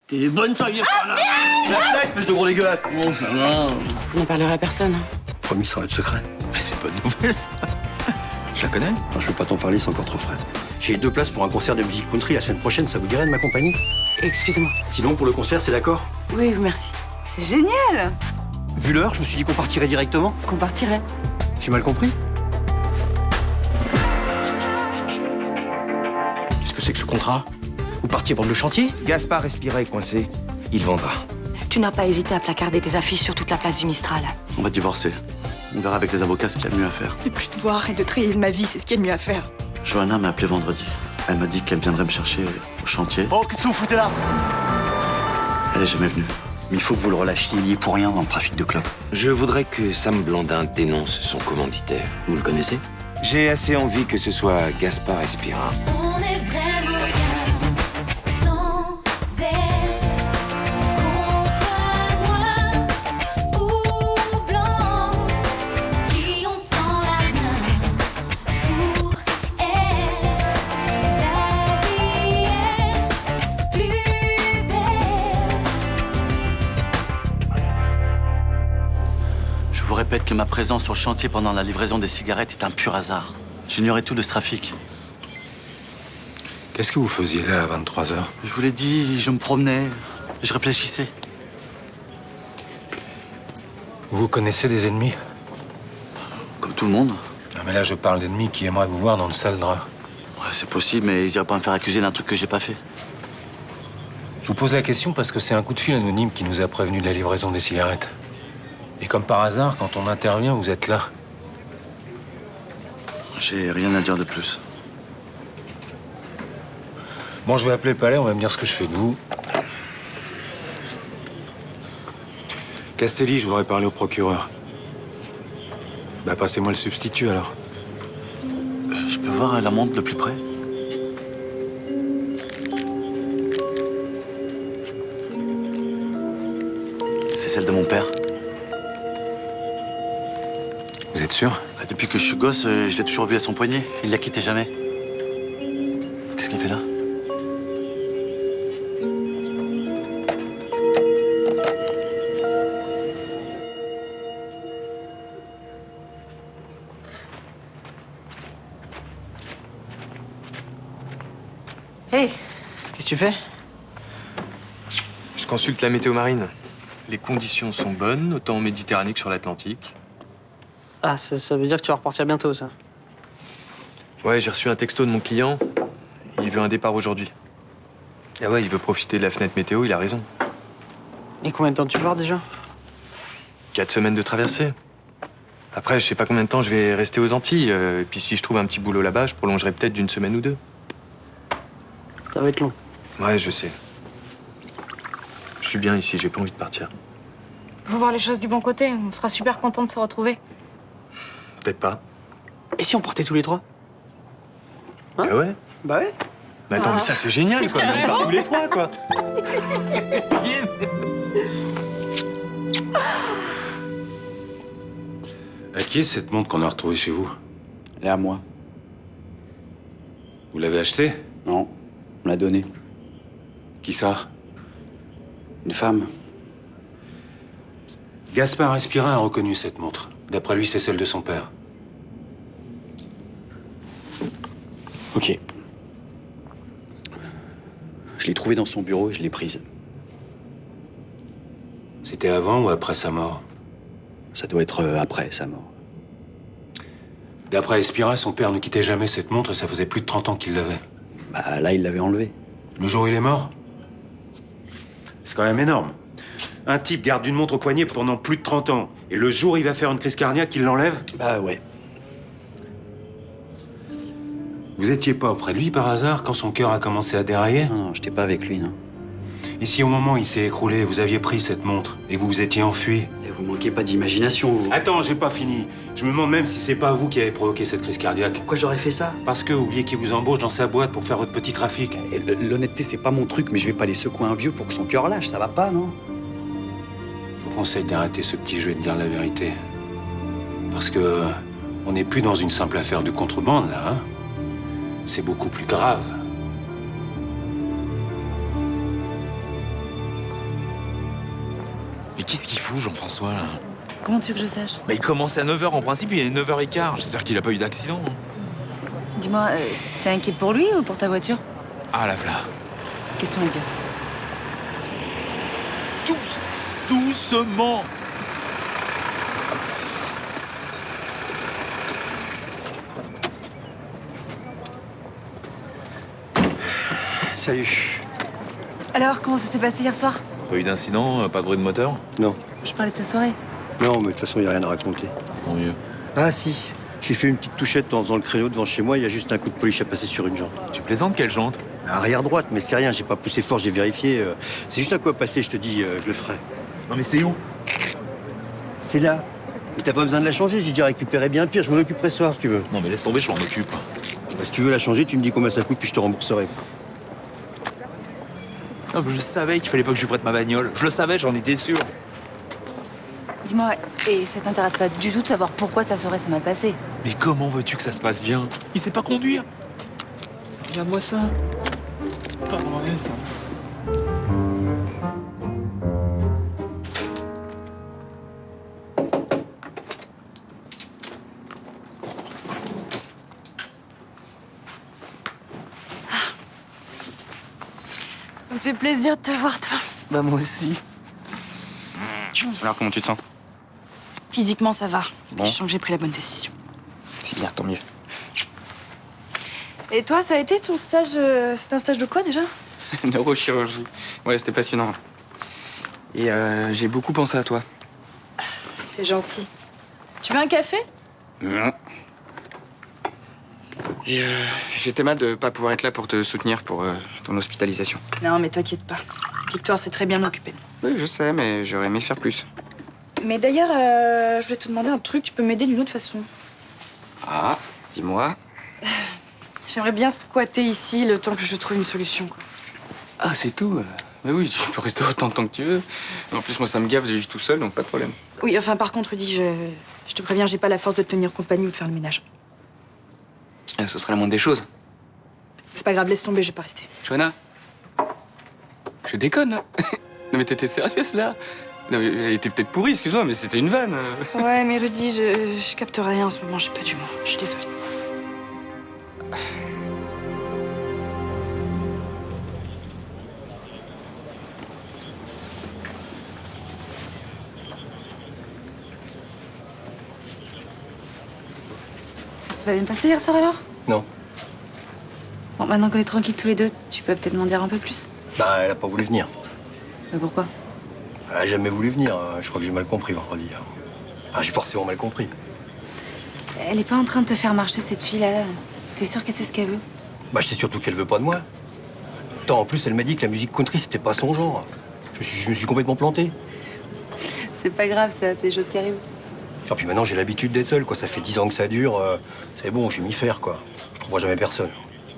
T'es bonne, ça, il est pas là. Lâche-la, espèce de gros dégueulasse. Bon, ça va. Vous n'en parlerez à personne. Promis, ça reste secret. Mais c'est une bonne nouvelle, ça. Je la connais. Non, je peux pas t'en parler, c'est encore trop frais. J'ai 2 places pour un concert de musique country la semaine prochaine, ça vous dirait de m'accompagner? Excusez-moi. Sinon, pour le concert, c'est d'accord? Oui, merci. C'est génial. Vu l'heure, je me suis dit qu'on partirait directement. Qu'on partirait. J'ai mal compris? Qu'est-ce que c'est que ce contrat? Vous partiez vendre le chantier? Gaspard respirait coincé. Il vendra. Tu n'as pas hésité à placarder tes affiches sur toute la place du Mistral. On va divorcer. On verra avec les avocats ce qu'il y a de mieux à faire. Ne plus te voir et de trier de ma vie, c'est ce qu'il y a de mieux à faire. Johanna m'a appelé vendredi. Elle m'a dit qu'elle viendrait me chercher au chantier. Oh, qu'est-ce que vous foutez là? Elle est jamais venue. Mais il faut que vous le relâchiez, il y est pour rien dans le trafic de clopes. Je voudrais que Sam Blandin dénonce son commanditaire. Vous le connaissez? J'ai assez envie que ce soit Gaspard Espira. On est vraiment bien sans elle. Qu'on soit noir ou blanc, si on tend la main pour elle, la vie est plus belle. Je vous répète que ma présence sur le chantier pendant la livraison des cigarettes est un pur hasard. J'ignorais tout de ce trafic. Qu'est-ce que vous faisiez là à 23h? Je vous l'ai dit, je me promenais, je réfléchissais. Vous connaissez des ennemis? Comme tout le monde. Non mais là je parle d'ennemis qui aimeraient vous voir dans le sale drap. Ouais, c'est possible, mais ils iraient pas me faire accuser d'un truc que j'ai pas fait. Je vous pose la question parce que c'est un coup de fil anonyme qui nous a prévenu de la livraison des cigarettes. Et comme par hasard, quand on intervient, vous êtes là. J'ai rien à dire de plus. Bon, je vais appeler le palais, on va me dire ce que je fais de vous. Castelli, je voudrais parler au procureur. Bah, passez-moi le substitut, alors. Je peux voir la montre de plus près? C'est celle de mon père. Vous êtes sûr? Depuis que je suis gosse, je l'ai toujours vu à son poignet. Il l'a quitté jamais. Qu'est-ce qu'il fait là? Hey, qu'est-ce que tu fais? Je consulte la météo marine. Les conditions sont bonnes, autant en Méditerranée que sur l'Atlantique. Ah, ça veut dire que tu vas repartir bientôt, ça. Ouais, j'ai reçu un texto de mon client. Il veut un départ aujourd'hui. Ah ouais, il veut profiter de la fenêtre météo, il a raison. Et combien de temps tu pars déjà? 4 semaines de traversée. Après, je sais pas combien de temps je vais rester aux Antilles. Et puis si je trouve un petit boulot là-bas, je prolongerai peut-être d'une semaine ou 2. Ça va être long. Ouais, je sais. Je suis bien ici, j'ai pas envie de partir. Faut voir les choses du bon côté. On sera super contents de se retrouver. Peut-être pas. Et si on partait tous les 3? Hein? Ah ouais? Bah ouais. Mais attends, mais ça c'est génial, quoi. Même pas tous les 3, quoi. À qui est cette montre qu'on a retrouvée chez vous? Elle est à moi. Vous l'avez achetée? Non, on l'a donnée. Qui ça? Une femme. Gaspard Espira a reconnu cette montre. D'après lui, c'est celle de son père. Ok. Je l'ai trouvée dans son bureau et je l'ai prise. C'était avant ou après sa mort? Ça doit être après sa mort. D'après Espira, son père ne quittait jamais cette montre et ça faisait plus de 30 ans qu'il l'avait. Bah là, il l'avait enlevée. Le jour où il est mort? C'est quand même énorme. Un type garde une montre au poignet pendant plus de 30 ans. Et le jour où il va faire une crise cardiaque, il l'enlève? Bah ouais. Vous étiez pas auprès de lui par hasard quand son cœur a commencé à dérailler? Non, j'étais pas avec lui, non. Et si au moment où il s'est écroulé, vous aviez pris cette montre et vous vous étiez enfui? Et vous manquez pas d'imagination, vous. Attends, j'ai pas fini. Je me demande même si c'est pas vous qui avez provoqué cette crise cardiaque. Pourquoi j'aurais fait ça? Parce que vous vouliez qu'il vous embauche dans sa boîte pour faire votre petit trafic. Et l'honnêteté, c'est pas mon truc, mais je vais pas aller secouer un vieux pour que son cœur lâche, ça va pas, non? Je vous conseille d'arrêter ce petit jeu et de dire la vérité. Parce que on n'est plus dans une simple affaire de contrebande, là, hein. C'est beaucoup plus grave. Mais qu'est-ce qu'il fout, Jean-François, là? Comment tu veux que je sache? Bah, il commence à 9h en principe, il est 9h15. J'espère qu'il a pas eu d'accident. Dis-moi, t'es inquiet pour lui ou pour ta voiture? Ah, la voilà. Question idiote. Doucement. Salut. Alors, comment ça s'est passé hier soir? Pas eu d'incident, pas de bruit de moteur? Non. Je parlais de sa soirée. Non, mais de toute façon, il n'y a rien à raconter. Tant mieux. Ah si, j'ai fait une petite touchette en faisant le créneau devant chez moi, il y a juste un coup de polish à passer sur une jante. Tu plaisantes, quelle jante? Arrière droite, mais c'est rien, j'ai pas poussé fort, j'ai vérifié. C'est juste un coup à passer, je te dis, je le ferai. Non mais c'est où? C'est là. Mais t'as pas besoin de la changer, j'ai déjà récupéré bien pire, je m'en occuperai ce soir si tu veux. Non mais laisse tomber, je m'en occupe. Bah, si tu veux la changer, tu me dis combien ça coûte, puis je te rembourserai. Non, mais je savais qu'il fallait pas que je lui prête ma bagnole. Je le savais, j'en étais sûr. Dis-moi, et ça t'intéresse pas du tout de savoir pourquoi sa soirée s'est mal passée? Mais comment veux-tu que ça se passe bien? Il sait pas conduire. Regarde-moi ça. Pas vrai, ça. Ça me fait plaisir de te voir, toi. Bah, moi aussi. Alors, comment tu te sens? Physiquement, ça va. Bon. Je sens que j'ai pris la bonne décision. C'est bien, tant mieux. Et toi, ça a été ton stage C'était un stage de quoi déjà? Neurochirurgie. Ouais, c'était passionnant. Et j'ai beaucoup pensé à toi. T'es gentil. Tu veux un café? Non. Et j'étais mal de pas pouvoir être là pour te soutenir pour ton hospitalisation. Non, mais t'inquiète pas. Victoire s'est très bien occupée. Oui, je sais, mais j'aurais aimé faire plus. Mais d'ailleurs, je voulais te demander un truc. Tu peux m'aider d'une autre façon. Ah, dis-moi. J'aimerais bien squatter ici le temps que je trouve une solution, quoi. Ah, c'est tout. Mais oui, tu peux rester autant de temps que tu veux. En plus, moi, ça me gave de vivre tout seul, donc pas de problème. Oui, enfin, par contre, Rudy, je te préviens, j'ai pas la force de te tenir compagnie ou de faire le ménage. Ce serait la moindre des choses. C'est pas grave, laisse tomber, je vais pas rester. Johanna, je déconne, là. Non, mais t'étais sérieuse, là? Non, mais elle était peut-être pourrie, excuse-moi, mais c'était une vanne. Ouais, mais Rudy, je capte rien en ce moment, j'ai pas d'humour. Je suis désolée. Ça s'est pas bien passé hier soir alors? Non. Bon, maintenant qu'on est tranquilles tous les deux, tu peux peut-être m'en dire un peu plus? Bah, elle a pas voulu venir. Mais pourquoi? Elle a jamais voulu venir, je crois que j'ai mal compris vendredi. Ah, j'ai forcément mal compris. Elle est pas en train de te faire marcher cette fille-là. T'es sûr qu'elle sait ce qu'elle veut? Bah, je sais surtout qu'elle veut pas de moi. Attends, en plus, elle m'a dit que la musique country, c'était pas son genre. Je me suis complètement planté. C'est pas grave, ça, c'est des choses qui arrivent. Et puis maintenant, j'ai l'habitude d'être seul, quoi. Ça fait 10 ans que ça dure. C'est bon, je vais m'y faire, quoi. Je trouverai jamais personne.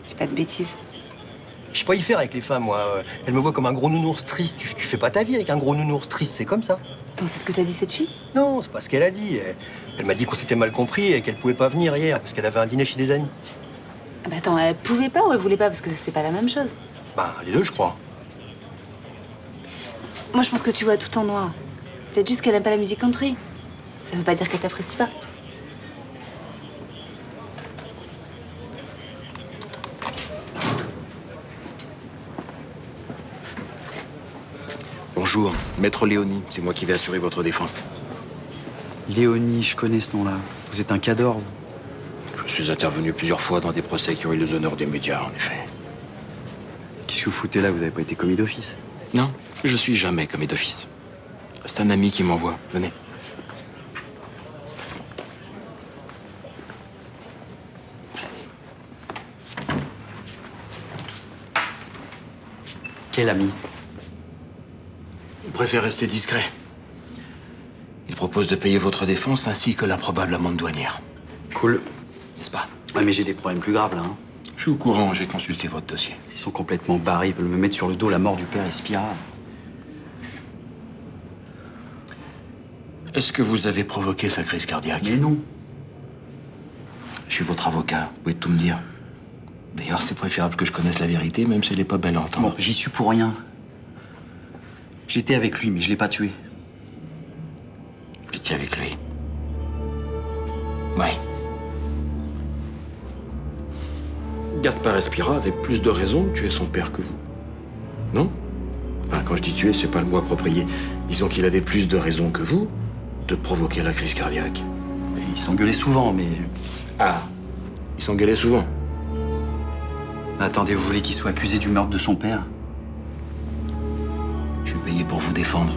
J'ai pas de bêtises. Je sais pas y faire avec les femmes, moi. Elles me voient comme un gros nounours triste. Tu fais pas ta vie avec un gros nounours triste, c'est comme ça. Attends, c'est ce que t'as dit, cette fille? Non, c'est pas ce qu'elle a dit. Elle m'a dit qu'on s'était mal compris et qu'elle pouvait pas venir hier parce qu'elle avait un dîner chez des amis. Ah bah attends, elle pouvait pas ou elle voulait pas? Parce que c'est pas la même chose. Bah, les deux, je crois. Moi, je pense que tu vois tout en noir. Peut-être juste qu'elle aime pas la musique country. Ça veut pas dire qu'elle t'apprécie pas. Bonjour, Maître Léonie. C'est moi qui vais assurer votre défense. Léonie, je connais ce nom-là. Vous êtes un cador, vous. Je suis intervenu plusieurs fois dans des procès qui ont eu les honneurs des médias, en effet. Qu'est-ce que vous foutez là? Vous avez pas été commis d'office? Non, je suis jamais commis d'office. C'est un ami qui m'envoie. Venez. Quel ami? Il préfère rester discret. Il propose de payer votre défense ainsi que la probable amende douanière. Cool. N'est-ce pas? Ouais, mais j'ai des problèmes plus graves, là. Hein. Je suis au courant, j'ai consulté votre dossier. Ils sont complètement barrés, ils veulent me mettre sur le dos la mort du père Espira. Est-ce que vous avez provoqué sa crise cardiaque? Mais non. Je suis votre avocat, vous pouvez tout me dire. D'ailleurs, c'est préférable que je connaisse la vérité, même si elle n'est pas belle à entendre. Bon, j'y suis pour rien. J'étais avec lui, mais je l'ai pas tué. Gaspard Espira avait plus de raisons de tuer son père que vous. Non? Enfin, quand je dis tuer, c'est pas le mot approprié. Disons qu'il avait plus de raisons que vous de provoquer la crise cardiaque. Ils s'engueulaient souvent, mais... Ah, ils s'engueulaient souvent. Attendez, vous voulez qu'il soit accusé du meurtre de son père? Je suis payé pour vous défendre.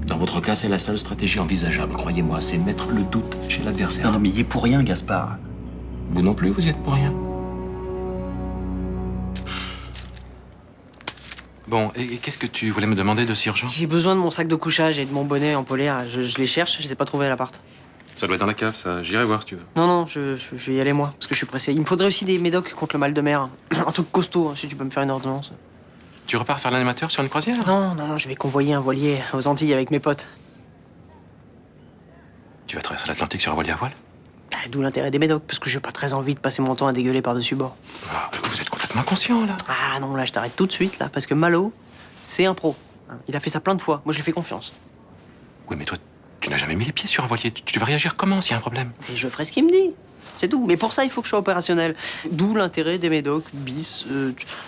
Dans votre cas, c'est la seule stratégie envisageable, croyez-moi, c'est mettre le doute chez l'adversaire. Non, mais il y est pour rien, Gaspard. Vous non plus, vous y êtes pour rien. Bon, et qu'est-ce que tu voulais me demander de si urgent? J'ai besoin de mon sac de couchage et de mon bonnet en polaire. Je les cherche, je les ai pas trouvés à l'appart. Ça doit être dans la cave, ça. J'irai voir si tu veux. Non, je vais y aller moi, parce que je suis pressé. Il me faudrait aussi des médocs contre le mal de mer. Un truc costaud, hein, si tu peux me faire une ordonnance. Tu repars faire l'animateur sur une croisière? Non, je vais convoyer un voilier aux Antilles avec mes potes. Tu vas traverser l'Atlantique sur un voilier à voile? D'où l'intérêt des médocs, parce que j'ai pas très envie de passer mon temps à dégueuler par-dessus bord. Ah, vous êtes complètement inconscient, là. Ah non, là, je t'arrête tout de suite, là, parce que Malo, c'est un pro. Hein, il a fait ça plein de fois. Moi, je lui fais confiance. Oui, mais toi, tu n'as jamais mis les pieds sur un voilier. Tu vas réagir comment s'il y a un problème? Et je ferai ce qu'il me dit. C'est tout. Mais pour ça, il faut que je sois opérationnel. D'où l'intérêt des médocs bis.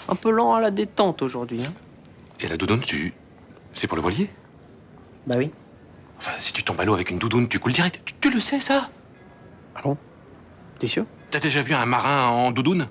Un peu lent à la détente aujourd'hui. Hein. Et la doudoune, c'est pour le voilier? Bah oui. Enfin, si tu tombes à l'eau avec une doudoune, tu coules direct. Tu le sais, ça? Ah bon? T'es sûr? T'as déjà vu un marin en doudoune?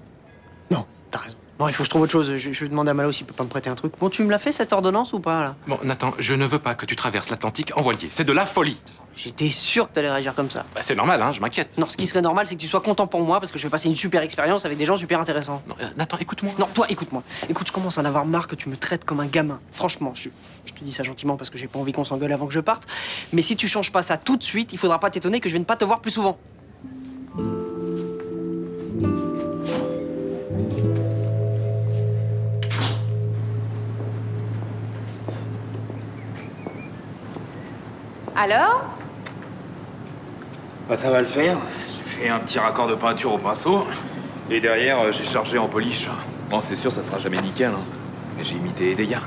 Non, t'as raison. Bon, il faut que je trouve autre chose. Je vais demander à Malo s'il peut pas me prêter un truc. Bon, tu me l'as fait, cette ordonnance, ou pas, là? Bon, Nathan, je ne veux pas que tu traverses l'Atlantique en voilier. C'est de la folie. J'étais sûr que t'allais réagir comme ça. Bah, c'est normal, hein, je m'inquiète. Non, ce qui serait normal, c'est que tu sois content pour moi, parce que je vais passer une super expérience avec des gens super intéressants. Non, Nathan, écoute-moi. Non, toi, écoute-moi. Écoute, je commence à en avoir marre que tu me traites comme un gamin. Franchement, je te dis ça gentiment parce que j'ai pas envie qu'on s'engueule avant que je parte. Mais si tu changes pas ça tout de suite, il faudra pas t'étonner que je vienne pas te voir plus souvent. Alors? Bah ça va le faire. J'ai fait un petit raccord de peinture au pinceau. Et derrière, j'ai chargé en polish. Bon, c'est sûr, ça sera jamais nickel, hein. Mais j'ai imité les dégâts.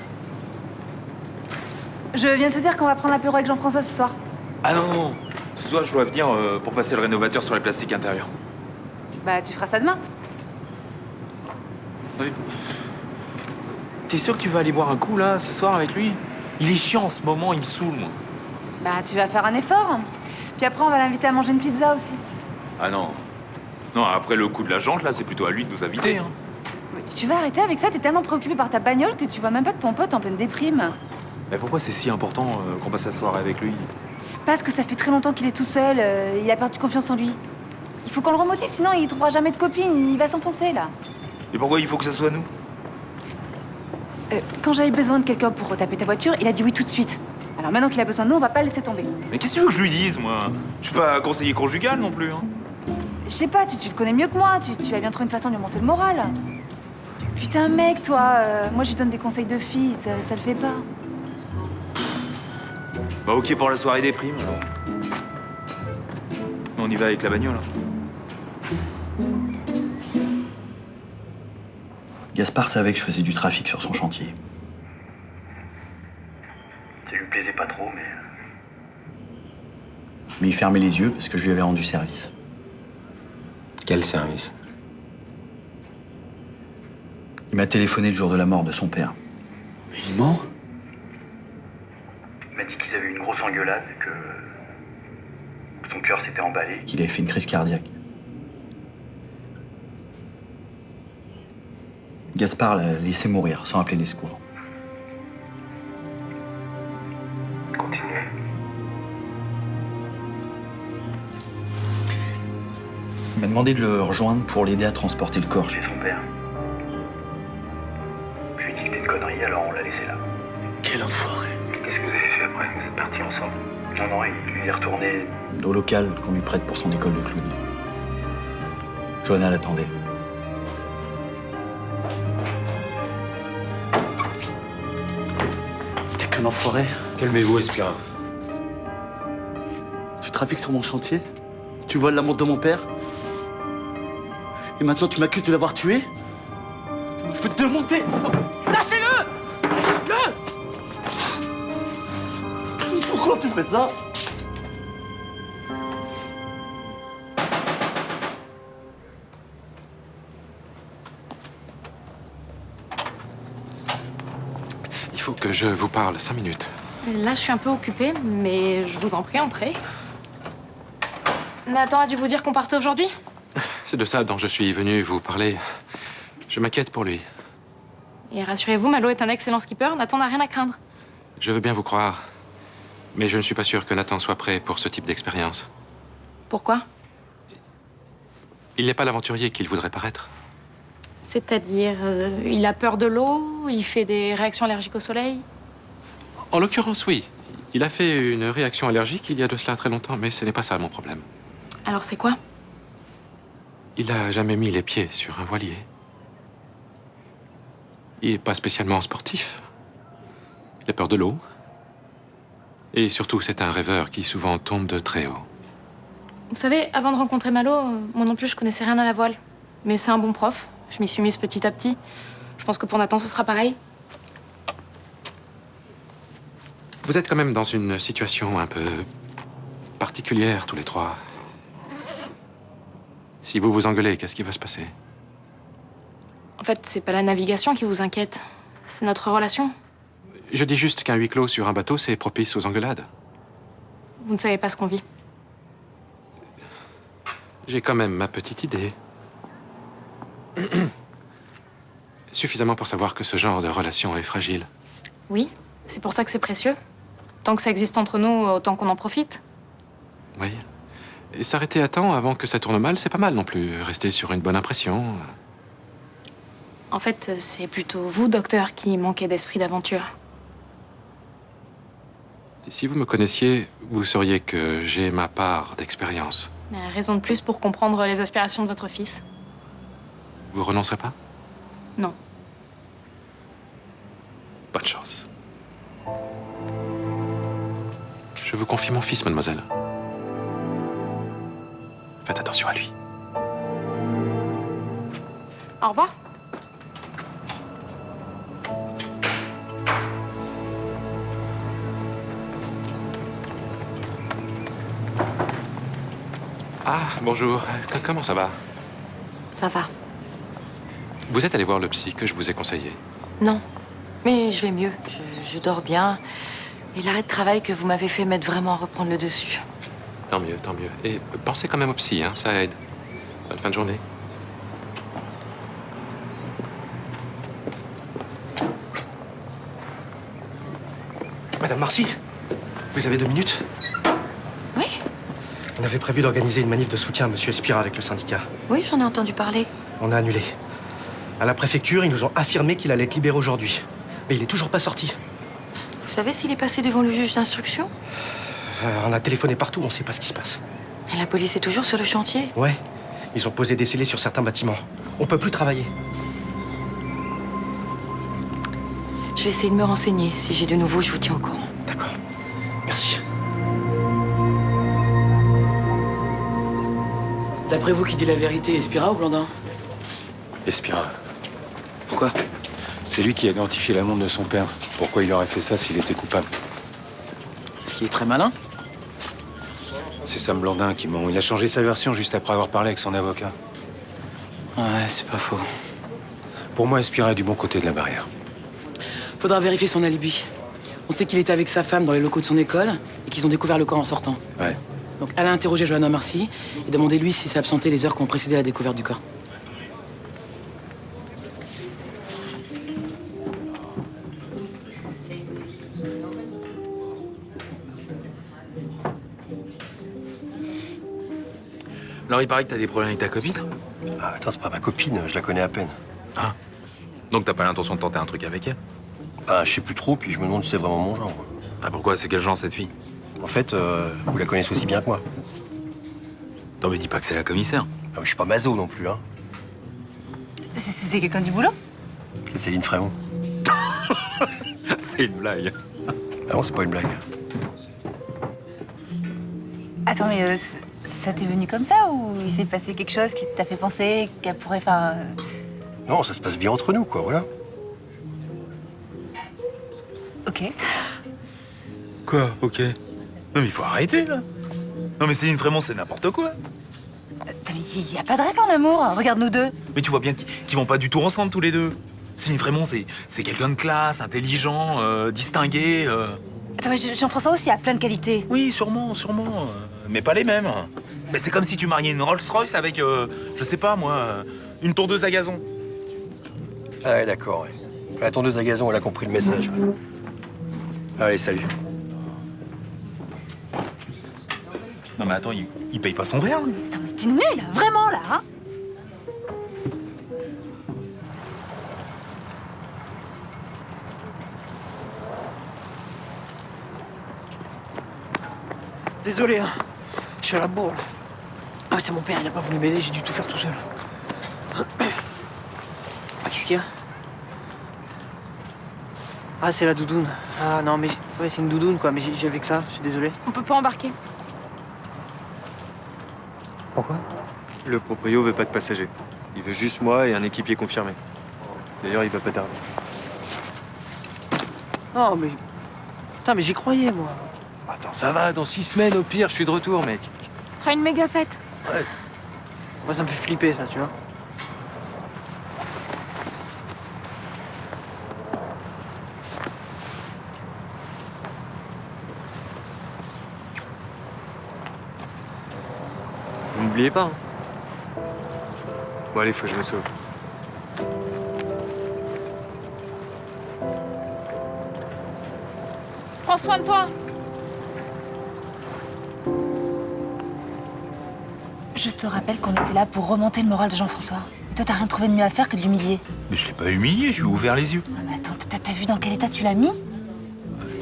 Je viens te dire qu'on va prendre l'apéro avec Jean-François ce soir. Ah non. Ce soir, je dois venir pour passer le rénovateur sur les plastiques intérieurs. Bah, tu feras ça demain. Oui. T'es sûr que tu vas aller boire un coup, là, ce soir, avec lui? Il est chiant en ce moment, il me saoule, moi. Bah, tu vas faire un effort. Puis après, on va l'inviter à manger une pizza aussi. Ah non. Non, après le coup de la jante, là, c'est plutôt à lui de nous inviter, hein. Mais tu vas arrêter avec ça, t'es tellement préoccupé par ta bagnole que tu vois même pas que ton pote est en pleine déprime. Mais pourquoi c'est si important qu'on passe la soirée avec lui? Parce que ça fait très longtemps qu'il est tout seul, il a perdu confiance en lui. Il faut qu'on le remotive, sinon il trouvera jamais de copine, il va s'enfoncer là. Et pourquoi il faut que ça soit nous? Quand j'avais besoin de quelqu'un pour retaper ta voiture, il a dit oui tout de suite. Alors maintenant qu'il a besoin de nous, on va pas le laisser tomber. Mais qu'est-ce que tu veux que je lui dise, moi? Je suis pas conseiller conjugal non plus, hein. Je sais pas, tu le connais mieux que moi, tu as bien trouvé une façon de lui monter le moral. Putain mec, toi, moi je lui donne des conseils de fille, ça le fait pas. Bah ok pour la soirée des primes, alors. On y va avec la bagnole, hein. Gaspard savait que je faisais du trafic sur son chantier. Ça lui plaisait pas trop, mais il fermait les yeux parce que je lui avais rendu service. Quel service? Il m'a téléphoné le jour de la mort de son père. Il est mort? Il m'a dit qu'ils avaient eu une grosse engueulade, que son cœur s'était emballé, qu'il avait fait une crise cardiaque. Gaspard l'a laissé mourir sans appeler les secours. Continuez. Il m'a demandé de le rejoindre pour l'aider à transporter le corps chez son père. Je lui ai dit que c'était une connerie, alors on l'a laissé là. Quel enfoiré. Qu'est-ce que vous avez fait après? Vous êtes partis ensemble? Non, il est retourné au local qu'on lui prête pour son école de clown. Johanna l'attendait. T'es qu'un enfoiré. Calmez-vous, Espira. Tu trafiques sur mon chantier, tu voles la montre de mon père, et maintenant tu m'accuses de l'avoir tué? Je peux te monter! Lâchez-le! Lâchez-le! Pourquoi tu fais ça? que je vous parle 5 minutes. Là, je suis un peu occupée, mais je vous en prie, entrez. Nathan a dû vous dire qu'on partait aujourd'hui? C'est de ça dont je suis venu vous parler. Je m'inquiète pour lui. Et rassurez-vous, Malo est un excellent skipper, Nathan n'a rien à craindre. Je veux bien vous croire, mais je ne suis pas sûr que Nathan soit prêt pour ce type d'expérience. Pourquoi? Il n'est pas l'aventurier qu'il voudrait paraître. C'est-à-dire, il a peur de l'eau, il fait des réactions allergiques au soleil? En l'occurrence, oui. Il a fait une réaction allergique il y a de cela très longtemps, mais ce n'est pas ça mon problème. Alors c'est quoi? Il n'a jamais mis les pieds sur un voilier. Il n'est pas spécialement sportif. Il a peur de l'eau. Et surtout, c'est un rêveur qui souvent tombe de très haut. Vous savez, avant de rencontrer Malo, moi non plus, je connaissais rien à la voile. Mais c'est un bon prof. Je m'y suis mise petit à petit. Je pense que pour Nathan, ce sera pareil. Vous êtes quand même dans une situation un peu particulière, tous les trois. Si vous vous engueulez, qu'est-ce qui va se passer? En fait, c'est pas la navigation qui vous inquiète. C'est notre relation. Je dis juste qu'un huis clos sur un bateau, c'est propice aux engueulades. Vous ne savez pas ce qu'on vit. J'ai quand même ma petite idée. Suffisamment pour savoir que ce genre de relation est fragile. Oui, c'est pour ça que c'est précieux. Tant que ça existe entre nous, autant qu'on en profite. Oui. Et s'arrêter à temps avant que ça tourne mal, c'est pas mal non plus. Rester sur une bonne impression. En fait, c'est plutôt vous, docteur, qui manquez d'esprit d'aventure. Si vous me connaissiez, vous sauriez que j'ai ma part d'expérience. Mais raison de plus pour comprendre les aspirations de votre fils. Vous renoncerez pas? Non. Bonne chance. Je vous confie mon fils, mademoiselle. Faites attention à lui. Au revoir. Ah, bonjour. Comment ça va? Ça va. Vous êtes allé voir le psy que je vous ai conseillé? Non, mais je vais mieux. Je dors bien. Et l'arrêt de travail que vous m'avez fait m'aide vraiment à reprendre le dessus. Tant mieux, tant mieux. Et pensez quand même au psy, hein, ça aide. Bonne fin de journée. Madame Marcy, vous avez 2 minutes? Oui. On avait prévu d'organiser une manif de soutien à Monsieur Espira avec le syndicat. Oui, j'en ai entendu parler. On a annulé. À la préfecture, ils nous ont affirmé qu'il allait être libéré aujourd'hui. Mais il est toujours pas sorti. Vous savez s'il est passé devant le juge d'instruction? On a téléphoné partout, on sait pas ce qui se passe. Et la police est toujours sur le chantier? Ouais. Ils ont posé des scellés sur certains bâtiments. On peut plus travailler. Je vais essayer de me renseigner. Si j'ai de nouveau, je vous tiens au courant. D'accord. Merci. D'après vous, qui dit la vérité, Espira ou Blandin? Espira. Pourquoi? C'est lui qui a identifié la montre de son père. Pourquoi il aurait fait ça s'il était coupable? Ce qui est très malin. C'est Sam Blandin qui ment. Il a changé sa version juste après avoir parlé avec son avocat. Ouais, c'est pas faux. Pour moi, Espira est du bon côté de la barrière. Faudra vérifier son alibi. On sait qu'il était avec sa femme dans les locaux de son école et qu'ils ont découvert le corps en sortant. Ouais. Donc, elle a interrogé Johanna Marcy et demandé-lui s'il s'est absenté les heures qui ont précédé la découverte du corps. Alors, il paraît que t'as des problèmes avec ta copine? Ah, attends, c'est pas ma copine, je la connais à peine. Ah. Donc t'as pas l'intention de tenter un truc avec elle? Ah, je sais plus trop, puis je me demande si c'est vraiment mon genre. Ah, pourquoi? C'est quel genre, cette fille? En fait, vous la connaissez aussi bien que moi. Non, mais dis pas que c'est la commissaire. Ah, je suis pas maso non plus, hein. C'est quelqu'un du boulot? C'est Céline Frémont. C'est une blague. Ah non, c'est pas une blague. Attends, mais ça t'est venu comme ça ou il s'est passé quelque chose qui t'a fait penser qu'elle pourrait... Enfin... Non, ça se passe bien entre nous, quoi, voilà. Ok. Quoi? Ok. Non, mais il faut arrêter, là. Non, mais Céline Frémont, c'est n'importe quoi. Mais il y a pas de règle en amour. Regarde nous deux. Mais tu vois bien qu'ils vont pas du tout ensemble, tous les deux. Céline Frémont, c'est quelqu'un de classe, intelligent, distingué. Attends, mais Jean-François aussi a plein de qualités. Oui, sûrement, mais pas les mêmes. Mais c'est comme si tu mariais une Rolls-Royce avec, je sais pas moi, une tondeuse à gazon. Ah ouais, d'accord, ouais. La tondeuse à gazon, elle a compris le message. Allez, salut. Non mais attends, il paye pas son verre, lui. Attends, mais t'es nul, là, vraiment, là, hein? Désolé, hein. Je suis à la bourre, là. Ah, c'est mon père, il a pas voulu m'aider, j'ai dû tout faire tout seul. Ah, qu'est-ce qu'il y a? Ah, c'est la doudoune. Ah, non, mais... Ouais, c'est une doudoune, quoi, mais j'avais que ça, je suis désolé. On peut pas embarquer. Pourquoi? Le proprio veut pas de passagers. Il veut juste moi et un équipier confirmé. D'ailleurs, il va pas tarder. Non, mais... Putain, mais j'y croyais, moi. Attends, ça va, dans 6 semaines, au pire, je suis de retour, mec. On fera une méga fête. Ouais. Moi, ça me fait flipper, ça, tu vois. Vous n'oubliez pas, hein. Bon, allez, faut que je me sauve. Prends soin de toi. Je te rappelle qu'on était là pour remonter le moral de Jean-François. Et toi, t'as rien trouvé de mieux à faire que de l'humilier. Mais je l'ai pas humilié, je lui ai ouvert les yeux. Ah, mais attends, t'as vu dans quel état tu l'as mis?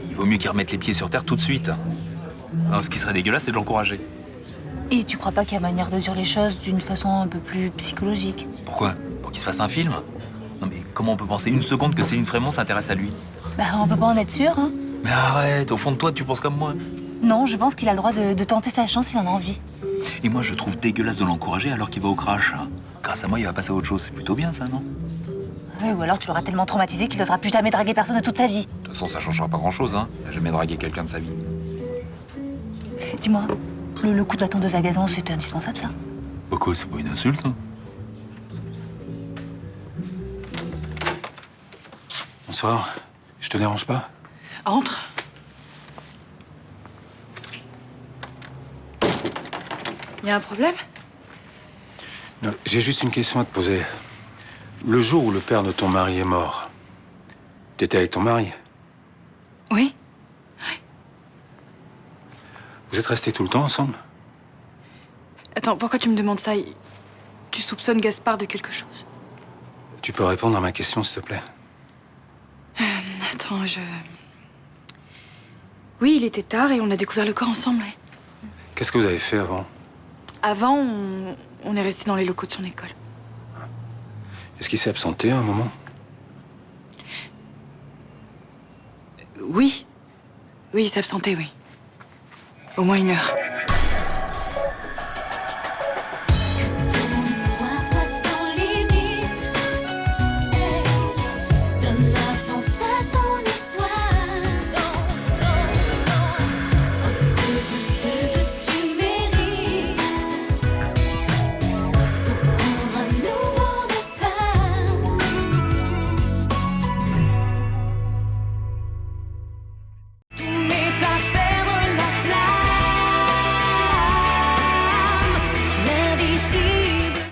Il vaut mieux qu'il remette les pieds sur terre tout de suite. Alors, ce qui serait dégueulasse, c'est de l'encourager. Et tu crois pas qu'il y a manière de dire les choses d'une façon un peu plus psychologique? Pourquoi? Pour qu'il se fasse un film? Non mais comment on peut penser une seconde que Céline Frémont s'intéresse à lui? Bah, on peut pas en être sûr, hein. Mais arrête, au fond de toi, tu penses comme moi. Non, je pense qu'il a le droit de tenter sa chance s'il en a envie. Et moi, je trouve dégueulasse de l'encourager alors qu'il va au crash. Grâce à moi, il va passer à autre chose. C'est plutôt bien, ça, non? Oui, ou alors tu l'auras tellement traumatisé qu'il n'osera plus jamais draguer personne de toute sa vie. De toute façon, ça changera pas grand-chose, hein. Il a jamais dragué quelqu'un de sa vie. Dis-moi, le coup de la tondeuse à gazon, c'était indispensable, ça? Pourquoi? C'est pas une insulte, hein. Bonsoir. Je te dérange pas? Entre. Y a un problème? Non, j'ai juste une question à te poser. Le jour où le père de ton mari est mort, t'étais avec ton mari? Oui. Vous êtes restés tout le temps ensemble? Attends, pourquoi tu me demandes ça? Tu soupçonnes Gaspard de quelque chose? Tu peux répondre à ma question, s'il te plaît? Attends, Oui, il était tard et on a découvert le corps ensemble, ouais. Qu'est-ce que vous avez fait avant? Avant, on est resté dans les locaux de son école. Est-ce qu'il s'est absenté à un moment? Oui. Oui, il s'est absenté, oui. Au moins 1 heure.